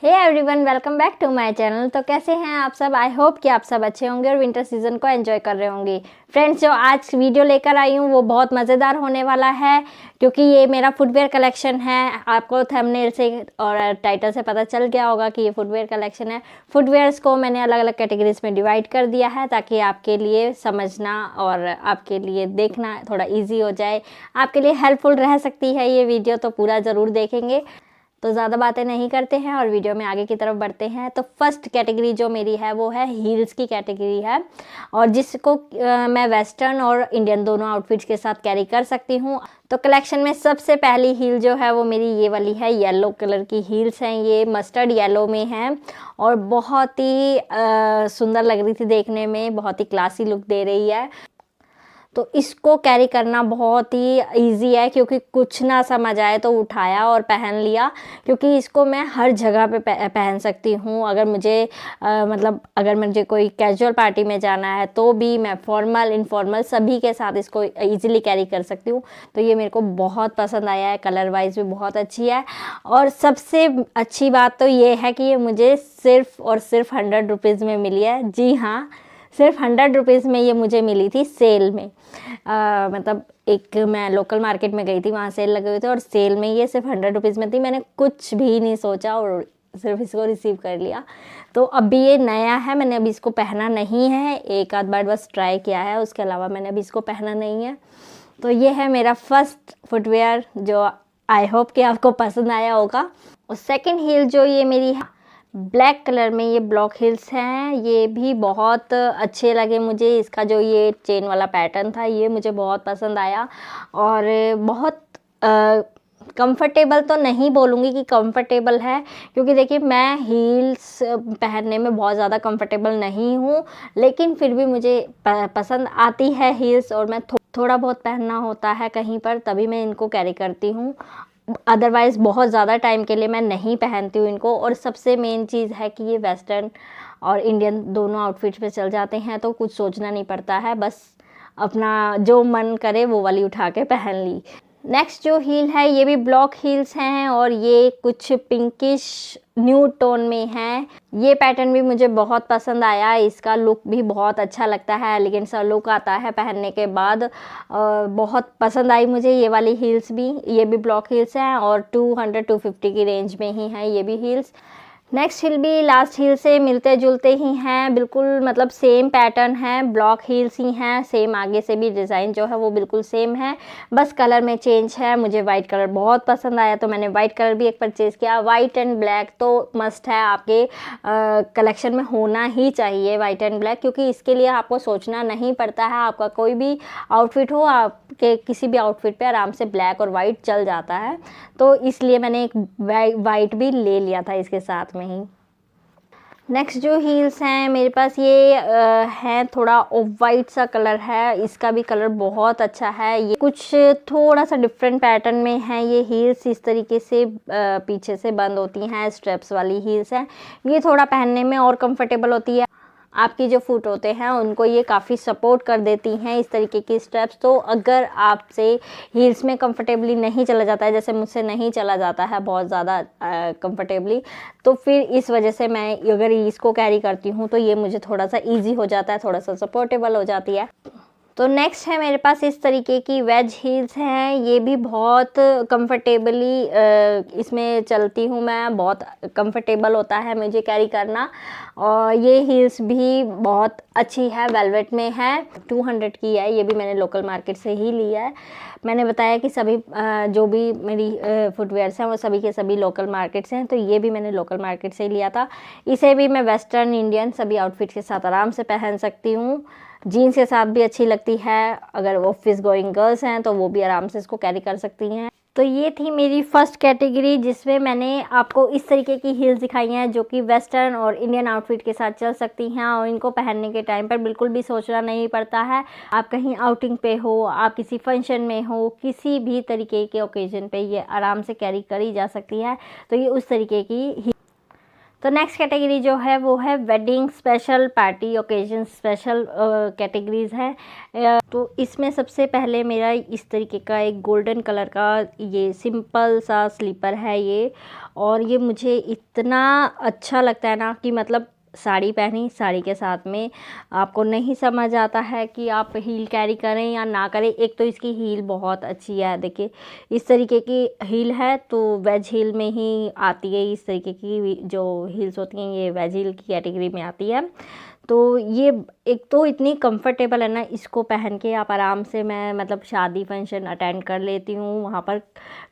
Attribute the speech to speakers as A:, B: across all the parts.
A: Hey everyone, welcome back to my channel. तो कैसे हैं आप सब? आई होप कि आप सब अच्छे होंगे और विंटर सीजन को एंजॉय कर रहे होंगे। फ्रेंड्स, जो आज वीडियो लेकर आई हूँ वो बहुत मज़ेदार होने वाला है, क्योंकि ये मेरा फुटवेयर कलेक्शन है। आपको थंबनेल से और टाइटल से पता चल गया होगा कि ये फुटवेयर कलेक्शन है। फुटवेयर्स को मैंने अलग अलग कैटेगरीज में डिवाइड कर दिया है, ताकि आपके लिए समझना और आपके लिए देखना थोड़ा ईजी हो जाए। आपके लिए हेल्पफुल रह सकती है ये वीडियो, तो पूरा ज़रूर देखेंगे। तो ज़्यादा बातें नहीं करते हैं और वीडियो में आगे की तरफ बढ़ते हैं। तो फर्स्ट कैटेगरी जो मेरी है वो है हील्स की कैटेगरी है, और जिसको मैं वेस्टर्न और इंडियन दोनों आउटफिट्स के साथ कैरी कर सकती हूँ। तो कलेक्शन में सबसे पहली हील जो है वो मेरी ये वाली है। येलो कलर की हील्स हैं, ये मस्टर्ड येलो में हैं और बहुत ही सुंदर लग रही थी देखने में, बहुत ही क्लासी लुक दे रही है। तो इसको कैरी करना बहुत ही इजी है, क्योंकि कुछ ना समझ आए तो उठाया और पहन लिया, क्योंकि इसको मैं हर जगह पे पहन सकती हूँ। अगर मुझे अगर मुझे कोई कैजुअल पार्टी में जाना है तो भी मैं फॉर्मल इनफॉर्मल सभी के साथ इसको इजीली कैरी कर सकती हूँ। तो ये मेरे को बहुत पसंद आया है, कलर वाइज भी बहुत अच्छी है। और सबसे अच्छी बात तो ये है कि ये मुझे सिर्फ और सिर्फ 100 रुपीज़ में मिली है। जी हाँ, सिर्फ 100 रुपीज़ में ये मुझे मिली थी सेल में। एक मैं लोकल मार्केट में गई थी, वहाँ सेल लगे हुए थे और सेल में ये सिर्फ 100 रुपीज़ में थी। मैंने कुछ भी नहीं सोचा और सिर्फ इसको रिसीव कर लिया। तो अभी ये नया है, मैंने अभी इसको पहना नहीं है, एक आध बार बस ट्राई किया है, उसके अलावा मैंने अभी इसको पहना नहीं है। तो ये है मेरा फर्स्ट फुटवेयर, जो आई होप कि आपको पसंद आया होगा। और सेकेंड हील जो ये मेरी है ब्लैक कलर में, ये ब्लॉक हिल्स हैं। ये भी बहुत अच्छे लगे मुझे। इसका जो ये चेन वाला पैटर्न था ये मुझे बहुत पसंद आया, और बहुत कंफर्टेबल तो नहीं बोलूँगी कि कंफर्टेबल है, क्योंकि देखिए मैं हील्स पहनने में बहुत ज़्यादा कंफर्टेबल नहीं हूँ, लेकिन फिर भी मुझे पसंद आती है हील्स, और मैं थोड़ा बहुत पहनना होता है कहीं पर तभी मैं इनको कैरी करती हूँ। अदरवाइज़ बहुत ज़्यादा टाइम के लिए मैं नहीं पहनती हूँ इनको। और सबसे मेन चीज़ है कि ये वेस्टर्न और इंडियन दोनों आउटफिट्स पे चल जाते हैं, तो कुछ सोचना नहीं पड़ता है, बस अपना जो मन करे वो वाली उठा के पहन ली। नेक्स्ट जो हील है ये भी ब्लॉक हील्स हैं, और ये कुछ पिंकिश न्यूड टोन में है। ये पैटर्न भी मुझे बहुत पसंद आया, इसका लुक भी बहुत अच्छा लगता है, एलिगेंट सा लुक आता है पहनने के बाद। बहुत पसंद आई मुझे ये वाली हील्स भी। ये भी ब्लॉक हील्स हैं और 200-250 की रेंज में ही हैं ये भी हील्स। नेक्स्ट हील भी लास्ट हील से मिलते जुलते ही हैं, बिल्कुल सेम पैटर्न है, ब्लॉक हील्स ही हैं, सेम आगे से भी डिज़ाइन जो है वो बिल्कुल सेम है, बस कलर में चेंज है। मुझे वाइट कलर बहुत पसंद आया तो मैंने वाइट कलर भी एक परचेज़ किया। वाइट एंड ब्लैक तो मस्ट है, आपके कलेक्शन में होना ही चाहिए वाइट एंड ब्लैक, क्योंकि इसके लिए आपको सोचना नहीं पड़ता है। आपका कोई भी आउटफिट हो, आपके किसी भी आउटफिट पे आराम से ब्लैक और वाइट चल जाता है, तो इसलिए मैंने एक वाइट भी ले लिया था इसके साथ में ही। नेक्स्ट जो हील्स हैं मेरे पास ये है, थोड़ा ऑफ वाइट सा कलर है, इसका भी कलर बहुत अच्छा है। ये कुछ थोड़ा सा डिफरेंट पैटर्न में है। ये हील्स इस तरीके से पीछे से बंद होती हैं, स्ट्रेप्स वाली हील्स हैं। ये थोड़ा पहनने में और कंफर्टेबल होती है। आपकी जो फुट होते हैं उनको ये काफ़ी सपोर्ट कर देती हैं इस तरीके की स्टेप्स। तो अगर आपसे हील्स में कंफर्टेबली नहीं चला जाता है, जैसे मुझसे नहीं चला जाता है बहुत ज़्यादा कंफर्टेबली, तो फिर इस वजह से मैं अगर इसको कैरी करती हूँ तो ये मुझे थोड़ा सा ईजी हो जाता है, थोड़ा सा सपोर्टेबल हो जाती है। तो नेक्स्ट है मेरे पास इस तरीके की वेज हील्स हैं। ये भी बहुत कंफर्टेबली इसमें चलती हूँ मैं, बहुत कंफर्टेबल होता है मुझे कैरी करना। और ये हील्स भी बहुत अच्छी है, वेलवेट में है, 200 की है। ये भी मैंने लोकल मार्केट से ही लिया है। मैंने बताया कि सभी जो भी मेरी फुटवेयर्स हैं वो सभी के सभी लोकल मार्केट से हैं, तो ये भी मैंने लोकल मार्केट से ही लिया था। इसे भी मैं वेस्टर्न इंडियन सभी आउटफिट के साथ आराम से पहन सकती हूँ। जीन्स के साथ भी अच्छी लगती है, अगर ऑफिस गोइंग गर्ल्स हैं तो वो भी आराम से इसको कैरी कर सकती हैं। तो ये थी मेरी फर्स्ट कैटेगरी, जिसमें मैंने आपको इस तरीके की हील्स दिखाई हैं जो कि वेस्टर्न और इंडियन आउटफिट के साथ चल सकती हैं, और इनको पहनने के टाइम पर बिल्कुल भी सोचना नहीं पड़ता है। आप कहीं आउटिंग पे हो, आप किसी फंक्शन में हो, किसी भी तरीके के ओकेजन पे ये आराम से कैरी करी जा सकती है। तो ये उस तरीके की तो नेक्स्ट कैटेगरी जो है वो है wedding special, party occasion special categories है। तो इसमें सबसे पहले मेरा इस तरीके का एक गोल्डन कलर का ये सिंपल सा स्लीपर है ये, और ये मुझे इतना अच्छा लगता है ना कि मतलब साड़ी पहनी, साड़ी के साथ में आपको नहीं समझ आता है कि आप हील कैरी करें या ना करें। एक तो इसकी हील बहुत अच्छी है, देखिए इस तरीके की हील है, तो वेज हील में ही आती है। इस तरीके की जो हील्स होती हैं ये वेज हील की कैटेगरी में आती है। तो ये एक तो इतनी कंफर्टेबल है ना, इसको पहन के आप आराम से, मैं मतलब शादी फंक्शन अटेंड कर लेती हूँ, वहाँ पर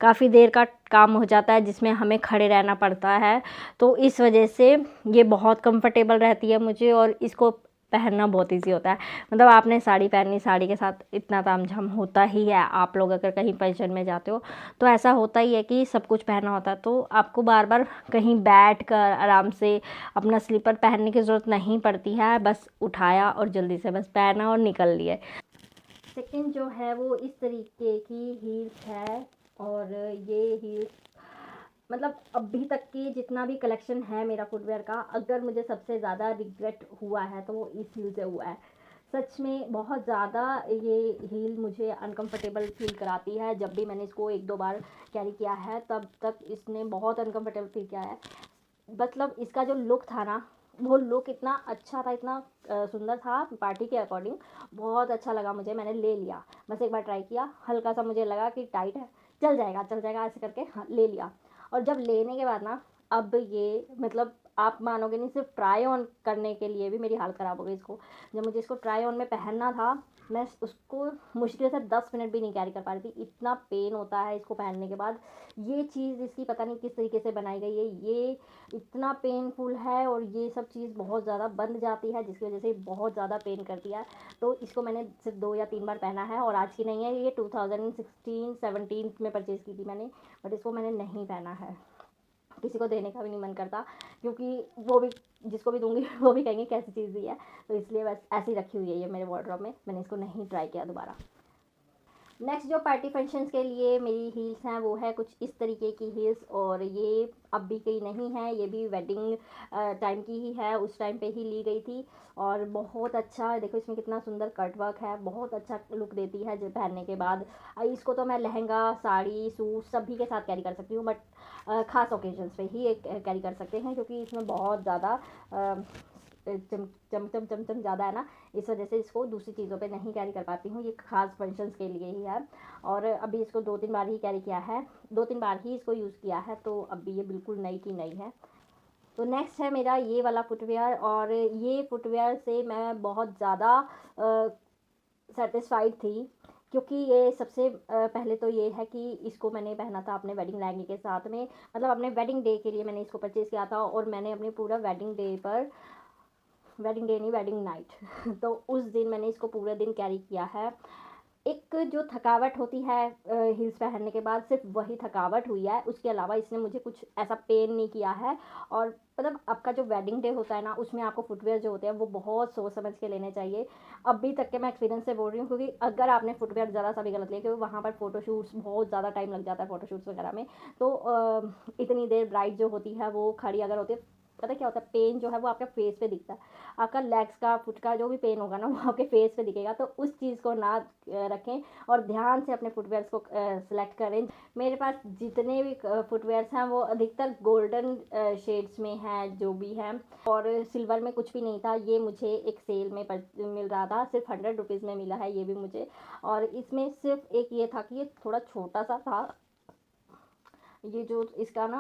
A: काफ़ी देर का काम हो जाता है जिसमें हमें खड़े रहना पड़ता है, तो इस वजह से ये बहुत कंफर्टेबल रहती है मुझे, और इसको पहनना बहुत इजी होता है। मतलब आपने साड़ी पहननी, साड़ी के साथ इतना तामझाम होता ही है। आप लोग अगर कहीं फंक्शन में जाते हो तो ऐसा होता ही है कि सब कुछ पहना होता है, तो आपको बार बार कहीं बैठ कर आराम से अपना स्लीपर पहनने की ज़रूरत नहीं पड़ती है, बस उठाया और जल्दी से बस पहना और निकल लिए। सेकंड जो है वो इस तरीके की हील्स है, और ये हील्स मतलब अभी तक की जितना भी कलेक्शन है मेरा फुटवेयर का, अगर मुझे सबसे ज़्यादा रिग्रेट हुआ है तो वो इस हील से हुआ है। सच में बहुत ज़्यादा ये हील मुझे अनकंफर्टेबल फील कराती है। जब भी मैंने इसको एक दो बार कैरी किया है तब तक इसने बहुत अनकंफर्टेबल फील किया है। मतलब इसका जो लुक था ना, वो लुक इतना अच्छा था, इतना सुंदर था पार्टी के अकॉर्डिंग, बहुत अच्छा लगा मुझे। मैंने ले लिया, बस एक बार ट्राई किया, हल्का सा मुझे लगा कि टाइट है, चल जाएगा ऐसे करके हाँ ले लिया। और जब लेने के बाद ना, अब ये मतलब आप मानोगे नहीं, सिर्फ ट्राई ऑन करने के लिए भी मेरी हालत ख़राब हो गई इसको। जब मुझे इसको ट्राई ऑन में पहनना था, मैं उसको मुश्किल से 10 मिनट भी नहीं कैरी कर पा रही थी, इतना पेन होता है इसको पहनने के बाद। ये चीज़ इसकी पता नहीं किस तरीके से बनाई गई है, ये इतना पेनफुल है, और ये सब चीज़ बहुत ज़्यादा बंध जाती है जिसकी वजह से बहुत ज़्यादा पेन करती है। तो इसको मैंने सिर्फ 2 या 3 बार पहना है, और आज की नहीं है, ये 2016-17 में परचेज़ की थी मैंने, बट इसको मैंने नहीं पहना है। किसी को देने का भी नहीं मन करता, क्योंकि वो भी, जिसको भी दूंगी वो भी कहेंगे कैसी चीज़ दी है, तो इसलिए बस ऐसी रखी हुई है ये मेरे वार्डरोब में, मैंने इसको नहीं ट्राई किया दोबारा। नेक्स्ट जो पार्टी फंक्शंस के लिए मेरी हील्स हैं वो है कुछ इस तरीके की हील्स, और ये अब भी कहीं नहीं है, ये भी वेडिंग टाइम की ही है, उस टाइम पे ही ली गई थी, और बहुत अच्छा देखो इसमें कितना सुंदर कट वर्क है, बहुत अच्छा लुक देती है जब पहनने के बाद। इसको तो मैं लहंगा, साड़ी, सूट सभी के साथ कैरी कर सकती हूँ, बट ख़ास ओकेजन्स पे ही एक कैरी कर सकते हैं, क्योंकि इसमें बहुत ज़्यादा चम चम चम चम चम ज़्यादा है ना, इस वजह से इसको दूसरी चीज़ों पे नहीं कैरी कर पाती हूँ, ये खास फंक्शंस के लिए ही है। और अभी इसको 2-3 बार ही कैरी किया है, 2-3 बार ही इसको यूज़ किया है, तो अभी ये बिल्कुल नई की नई है। तो नेक्स्ट है मेरा ये वाला फुटवेयर, और ये फुटवेयर से मैं बहुत ज़्यादा सेटिस्फाइड थी, क्योंकि ये सबसे पहले तो ये है कि इसको मैंने पहना था अपने वेडिंग लहंगे के साथ में, मतलब अपने वेडिंग डे के लिए मैंने इसको परचेज़ किया था, और मैंने अपने पूरा वेडिंग डे पर, वेडिंग डे नहीं वेडिंग नाइट तो उस दिन मैंने इसको पूरे दिन कैरी किया है। एक जो थकावट होती है हील्स पहनने के बाद, सिर्फ वही थकावट हुई है, उसके अलावा इसने मुझे कुछ ऐसा पेन नहीं किया है। और मतलब आपका जो वेडिंग डे होता है ना, उसमें आपको फुटवेयर जो होते हैं वो बहुत सोच समझ के लेने चाहिए। अभी तक के मैं एक्सपीरियंस से बोल रही हूँ, क्योंकि अगर आपने फुटवेयर ज़रा सा भी गलत लिया, क्योंकि वहाँ पर फ़ोटोशूट्स बहुत ज़्यादा टाइम लग जाता है फ़ोटोशूट्स वगैरह में, तो इतनी देर ब्राइड जो होती है वो खड़ी अगर होती है, पता क्या होता है, पेन जो है वो आपके फेस पे दिखता है, आपका लेग्स का, फुट का जो भी पेन होगा ना वो आपके फेस पे दिखेगा, तो उस चीज़ को ना रखें, और ध्यान से अपने फुटवेयर्स को सिलेक्ट करें। मेरे पास जितने भी फुटवेयर्स हैं वो अधिकतर गोल्डन शेड्स में हैं जो भी हैं, और सिल्वर में कुछ भी नहीं था। ये मुझे एक सेल में मिल रहा था, सिर्फ 100 रुपीज़ में मिला है ये भी मुझे, और इसमें सिर्फ एक ये था कि ये थोड़ा छोटा सा था, ये जो इसका ना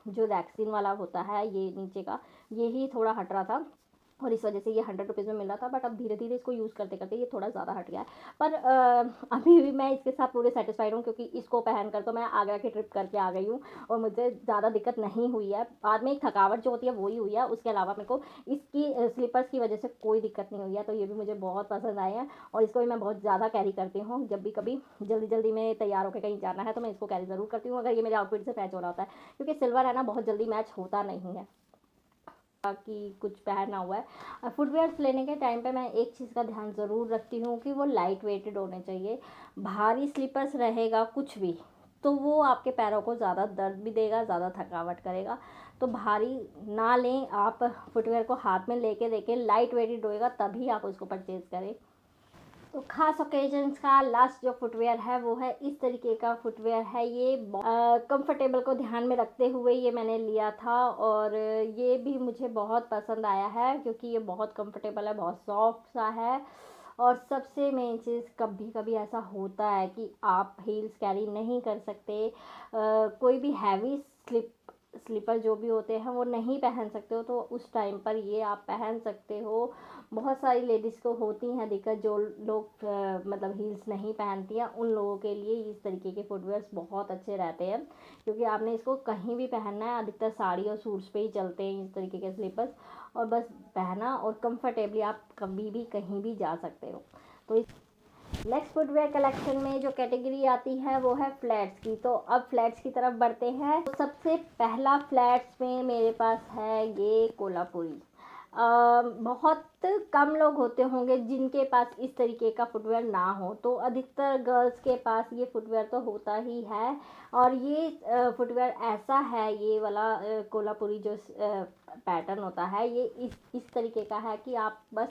A: जो रैक्सीन वाला होता है ये नीचे का, ये ही थोड़ा हट रहा था, और इस वजह से ये 100 रुपीज़ में मिल रहा था, बट अब धीरे धीरे इसको यूज़ करते करते ये थोड़ा ज़्यादा हट गया है। पर अभी भी मैं इसके साथ पूरे सेटिस्फाइड हूँ, क्योंकि इसको पहनकर तो मैं आगरा की ट्रिप करके आ गई हूँ, और मुझे ज़्यादा दिक्कत नहीं हुई है। बाद में एक थकावट जो होती है वही हुई है, उसके अलावा मेरे को इसकी स्लीपर्स की वजह से कोई दिक्कत नहीं हुई है, तो ये भी मुझे बहुत पसंद आए हैं, और इसको भी मैं बहुत ज़्यादा कैरी करती हूँ। जब भी कभी जल्दी जल्दी में तैयार होकर कहीं जाना है तो मैं इसको कैरी ज़रूर करती हूँ, अगर ये मेरे आउटफिट से मैच हो रहा होता है, क्योंकि सिल्वर है ना, बहुत जल्दी मैच होता नहीं है कि कुछ पहना हुआ है। फुटवेयर्स लेने के टाइम पे मैं एक चीज़ का ध्यान ज़रूर रखती हूँ कि वो लाइट वेटेड होने चाहिए। भारी स्लीपर्स रहेगा कुछ भी तो वो आपके पैरों को ज़्यादा दर्द भी देगा, ज़्यादा थकावट करेगा। तो भारी ना लें, आप फुटवेयर को हाथ में लेके देखें, लाइट वेटेड होएगा तभी आप उसको परचेज़ करें। तो खास ओकेजन्स का लास्ट जो फुटवेयर है वो है इस तरीके का फुटवेयर है। ये कंफर्टेबल को ध्यान में रखते हुए ये मैंने लिया था और ये भी मुझे बहुत पसंद आया है क्योंकि ये बहुत कंफर्टेबल है, बहुत सॉफ्ट सा है। और सबसे मेन चीज़, कभी कभी ऐसा होता है कि आप हील्स कैरी नहीं कर सकते, कोई भी हैवी स्लीपर जो भी होते हैं वो नहीं पहन सकते हो, तो उस टाइम पर ये आप पहन सकते हो। बहुत सारी लेडीज़ को होती हैं दिक्कत, जो लोग मतलब हील्स नहीं पहनती हैं, उन लोगों के लिए इस तरीके के फुटवेयर्स बहुत अच्छे रहते हैं क्योंकि आपने इसको कहीं भी पहनना है। अधिकतर साड़ी और सूट्स पे ही चलते हैं इस तरीके के स्लीपर्स, और बस पहना और कंफर्टेबली आप कभी भी कहीं भी जा सकते हो। तो इस नेक्स्ट फुटवेयर कलेक्शन में जो कैटेगरी आती है वो है फ्लैट्स की। तो अब फ्लैट्स की तरफ बढ़ते हैं। तो सबसे पहला फ्लैट्स में मेरे पास है ये कोल्हापुरी। बहुत कम लोग होते होंगे जिनके पास इस तरीके का फुटवेयर ना हो, तो अधिकतर गर्ल्स के पास ये फुटवेयर तो होता ही है। और ये फुटवेयर ऐसा है, ये वाला कोल्हापुरी जो पैटर्न होता है, ये इस तरीके का है कि आप बस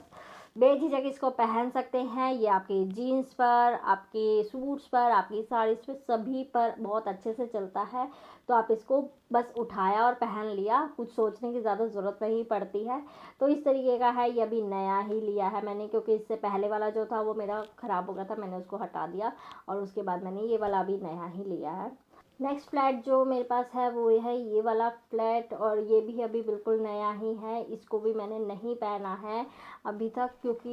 A: बेझिझक इसको पहन सकते हैं। ये आपके जीन्स पर, आपके सूट्स पर, आपकी साड़ीज़ पे, सभी पर बहुत अच्छे से चलता है। तो आप इसको बस उठाया और पहन लिया, कुछ सोचने की ज़्यादा ज़रूरत नहीं पड़ती है। तो इस तरीके का है। ये अभी नया ही लिया है मैंने क्योंकि इससे पहले वाला जो था वो मेरा ख़राब हो गया था, मैंने उसको हटा दिया और उसके बाद मैंने ये वाला अभी नया ही लिया है। नेक्स्ट फ्लैट जो मेरे पास है वो है ये वाला फ्लैट, और ये भी अभी बिल्कुल नया ही है। इसको भी मैंने नहीं पहना है अभी तक क्योंकि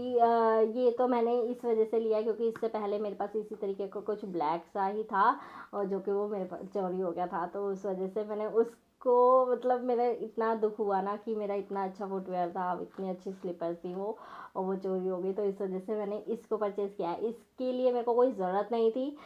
A: ये तो मैंने इस वजह से लिया क्योंकि इससे पहले मेरे पास इसी तरीके का कुछ ब्लैक सा ही था और जो कि वो मेरे पास चोरी हो गया था, तो उस वजह से मैंने उसको, मतलब मेरा इतना दुख हुआ ना कि मेरा इतना अच्छा फुटवेयर था, इतनी अच्छी स्लीपर्स थी वो, और वो चोरी हो गई। तो इस वजह से मैंने इसको परचेज़ किया है। इसके लिए मेरे को कोई ज़रूरत नहीं थी,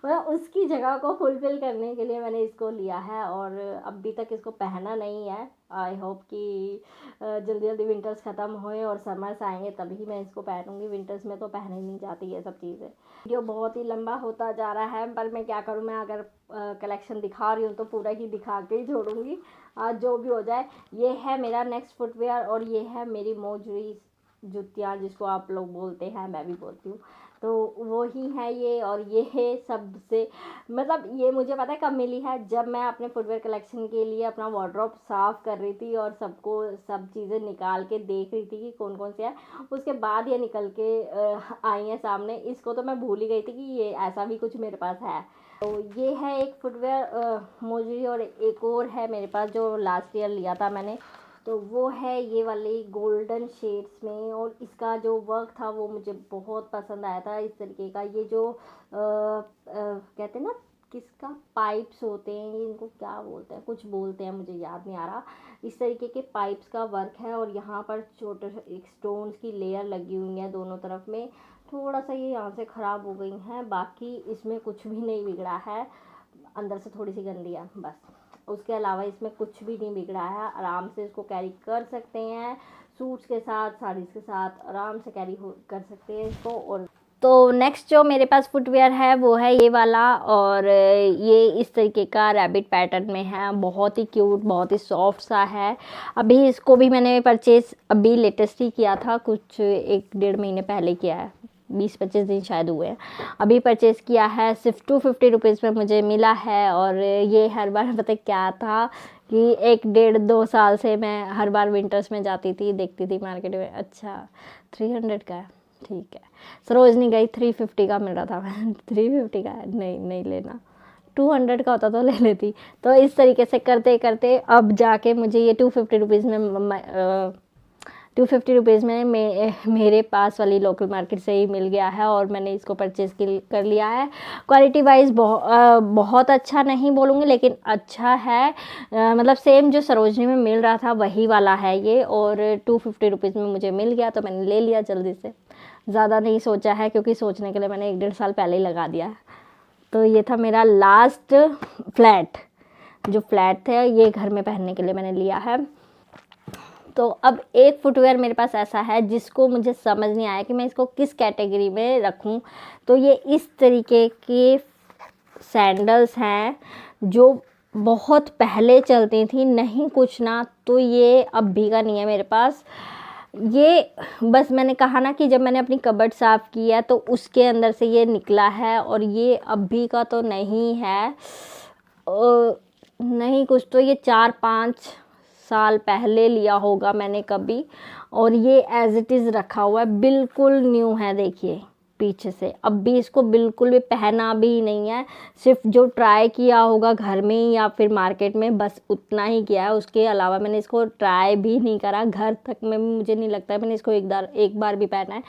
A: मतलब उसकी जगह को फुलफ़िल करने के लिए मैंने इसको लिया है और अभी तक इसको पहना नहीं है। आई होप कि जल्दी जल्दी विंटर्स ख़त्म होए और समर्स आएंगे तभी मैं इसको पहनूंगी। विंटर्स में तो पहने नहीं जाती ये सब चीज़ें। वीडियो बहुत ही लंबा होता जा रहा है, पर मैं क्या करूँ, मैं अगर कलेक्शन दिखा रही हूँ तो पूरा ही दिखा के ही छोड़ूंगी, आज जो भी हो जाए। ये है मेरा नेक्स्ट फुटवेयर और ये है मेरी मोजरी जूतियाँ, जिसको आप लोग बोलते हैं, मैं भी बोलती हूँ, तो वो ही है ये। और ये है सबसे, मतलब ये मुझे पता है कब मिली है, जब मैं अपने फुटवेयर कलेक्शन के लिए अपना वार्डरोब साफ़ कर रही थी और सबको सब चीज़ें निकाल के देख रही थी कि कौन कौन सी है। उसके बाद ये निकल के आई हैं सामने। इसको तो मैं भूल ही गई थी कि ये ऐसा भी कुछ मेरे पास है। तो ये है एक फुटवेयर मोजरी, और एक और है मेरे पास जो लास्ट ईयर लिया था मैंने, तो वो है ये वाली गोल्डन शेड्स में, और इसका जो वर्क था वो मुझे बहुत पसंद आया था। इस तरीके का ये जो कहते हैं ना, किसका पाइप्स होते हैं, ये इनको क्या बोलते हैं, कुछ बोलते हैं, मुझे याद नहीं आ रहा। इस तरीके के पाइप्स का वर्क है और यहाँ पर छोटे एक स्टोन्स की लेयर लगी हुई है दोनों तरफ में। थोड़ा सा ये यहाँ से ख़राब हो गई हैं, बाकी इसमें कुछ भी नहीं बिगड़ा है, अंदर से थोड़ी सी गंदी है बस, उसके अलावा इसमें कुछ भी नहीं बिगड़ा है। आराम से इसको कैरी कर सकते हैं, सूट्स के साथ, साड़ीज़ के साथ आराम से कैरी कर सकते हैं इसको। और तो नेक्स्ट जो मेरे पास फुटवेयर है वो है ये वाला, और ये इस तरीके का रैबिट पैटर्न में है, बहुत ही क्यूट, बहुत ही सॉफ्ट सा है। अभी इसको भी मैंने परचेज़ अभी लेटेस्ट ही किया था, कुछ 1-1.5 महीने पहले किया है, 20-25 दिन शायद हुए हैं। अभी परचेज़ किया है, सिर्फ 250 रुपीज़ में मुझे मिला है। और ये हर बार पता क्या था कि 1-1.5-2 साल से मैं हर बार विंटर्स में जाती थी, देखती थी मार्केट में, अच्छा 300 का है, ठीक है, सरोजनी गई 350 का मिल रहा था, 350 का है, नहीं लेना, 200 का होता तो ले लेती। तो इस तरीके से करते करते अब जाके मुझे ये 250 रुपीज़ में 250 रुपीज़ में मेरे पास वाली लोकल मार्केट से ही मिल गया है और मैंने इसको परचेज़ कर लिया है। क्वालिटी वाइज बहुत अच्छा नहीं बोलूँगी, लेकिन अच्छा है, मतलब सेम जो सरोजनी में मिल रहा था वही वाला है ये, और 250 रुपीज़ में मुझे मिल गया तो मैंने ले लिया जल्दी से, ज़्यादा नहीं सोचा है क्योंकि सोचने के लिए मैंने 1-1.5 साल पहले ही लगा दिया। तो ये था मेरा लास्ट फ्लैट, जो फ्लैट थे ये घर में पहनने के लिए मैंने लिया है। तो अब एक फुटवेयर मेरे पास ऐसा है जिसको मुझे समझ नहीं आया कि मैं इसको किस कैटेगरी में रखूं। तो ये इस तरीके के सैंडल्स हैं जो बहुत पहले चलती थी, नहीं कुछ ना, तो ये अब भी का नहीं है मेरे पास। ये बस मैंने कहा ना कि जब मैंने अपनी कबर्ड साफ़ किया तो उसके अंदर से ये निकला है, और ये अब भी का तो नहीं है। नहीं कुछ तो ये 4-5 साल पहले लिया होगा मैंने कभी, और ये एज़ इट इज़ रखा हुआ है, बिल्कुल न्यू है। देखिए पीछे से अब भी इसको बिल्कुल भी पहना भी नहीं है, सिर्फ जो ट्राई किया होगा घर में या फिर मार्केट में, बस उतना ही किया है। उसके अलावा मैंने इसको ट्राई भी नहीं करा, घर तक में मुझे नहीं लगता है मैंने इसको एक बार भी पहना है।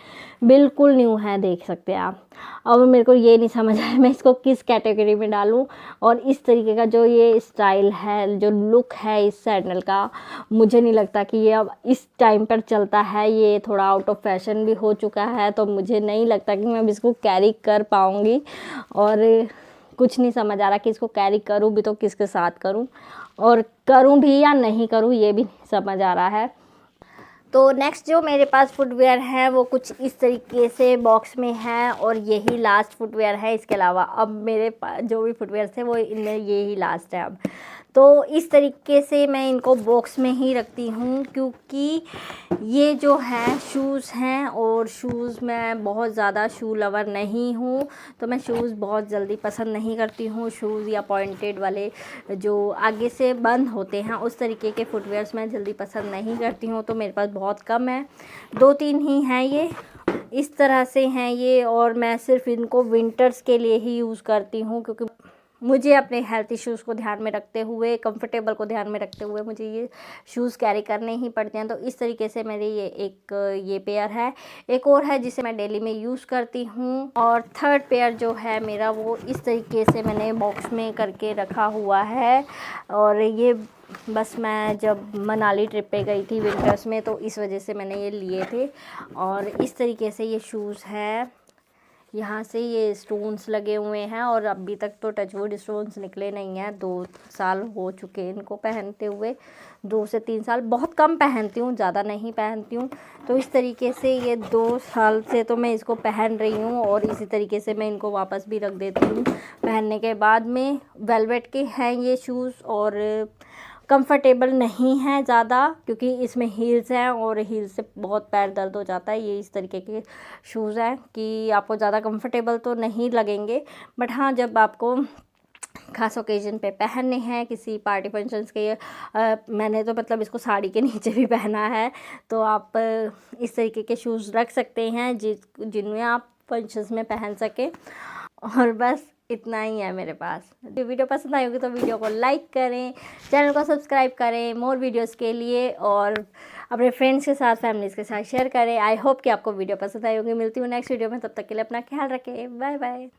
A: बिल्कुल न्यू है, देख सकते हैं आप। अब मेरे को ये नहीं समझ आया मैं इसको किस कैटेगरी में डालूं, और इस तरीके का जो ये स्टाइल है, जो लुक है इस सैंडल का, मुझे नहीं लगता कि ये अब इस टाइम पर चलता है। ये थोड़ा आउट ऑफ फैशन भी हो चुका है, तो मुझे नहीं लगता कि मैं अब इसको कैरी कर पाऊँगी, और कुछ नहीं समझ आ रहा कि इसको कैरी करूँ भी तो किसके साथ करूँ, और करूँ भी या नहीं करूँ ये भी नहीं समझ आ रहा है। तो नेक्स्ट जो मेरे पास फुटवेयर है वो कुछ इस तरीके से बॉक्स में है, और यही लास्ट फुटवेयर है। इसके अलावा अब मेरे पास जो भी फुटवेयर थे वो इनमें यही लास्ट है अब। तो इस तरीके से मैं इनको बॉक्स में ही रखती हूँ, क्योंकि ये जो है शूज़ हैं, और शूज़ मैं बहुत ज़्यादा शू लवर नहीं हूँ, तो मैं शूज़ बहुत जल्दी पसंद नहीं करती हूँ। शूज़ या पॉइंटेड वाले जो आगे से बंद होते हैं उस तरीके के फुटवेयर्स मैं जल्दी पसंद नहीं करती हूँ, तो मेरे पास बहुत कम है, 2-3 ही हैं ये, इस तरह से हैं ये। और मैं सिर्फ इनको विंटर्स के लिए ही यूज़ करती हूँ, क्योंकि मुझे अपने हेल्थ इश्यूज़ को ध्यान में रखते हुए, कंफर्टेबल को ध्यान में रखते हुए मुझे ये शूज़ कैरी करने ही पड़ते हैं। तो इस तरीके से मेरे ये पेयर है। एक और है जिसे मैं डेली में यूज़ करती हूँ, और थर्ड पेयर जो है मेरा वो इस तरीके से मैंने बॉक्स में करके रखा हुआ है। और ये बस मैं जब मनाली ट्रिप पे गई थी विंटर्स में, तो इस वजह से मैंने ये लिए थे। और इस तरीके से ये शूज़ है, यहाँ से ये स्टोन्स लगे हुए हैं, और अभी तक तो टचवुड स्टोन्स निकले नहीं हैं। 2 साल हो चुके हैं इनको पहनते हुए, 2 से 3 साल, बहुत कम पहनती हूँ, ज़्यादा नहीं पहनती हूँ। तो इस तरीके से ये 2 साल से तो मैं इसको पहन रही हूँ, और इसी तरीके से मैं इनको वापस भी रख देती हूँ पहनने के बाद में। वेलवेट के हैं ये शूज़, और कंफर्टेबल नहीं है ज़्यादा, क्योंकि इसमें हील्स हैं, और हील्स से बहुत पैर दर्द हो जाता है। ये इस तरीके के शूज़ हैं कि आपको ज़्यादा कंफर्टेबल तो नहीं लगेंगे, बट हाँ जब आपको खास ओकेजन पे पहनने हैं, किसी पार्टी फंक्शंस के, मैंने तो मतलब इसको साड़ी के नीचे भी पहना है, तो आप इस तरीके के शूज़ रख सकते हैं जिनमें आप फंक्शंस में पहन सकें। और बस इतना ही है मेरे पास। वीडियो पसंद आई होगी तो वीडियो को लाइक करें, चैनल को सब्सक्राइब करें मोर वीडियोस के लिए, और अपने फ्रेंड्स के साथ, फैमिलीज़ के साथ शेयर करें। आई होप कि आपको वीडियो पसंद आई होगी। मिलती हूँ नेक्स्ट वीडियो में, तब तक के लिए अपना ख्याल रखें। Bye bye.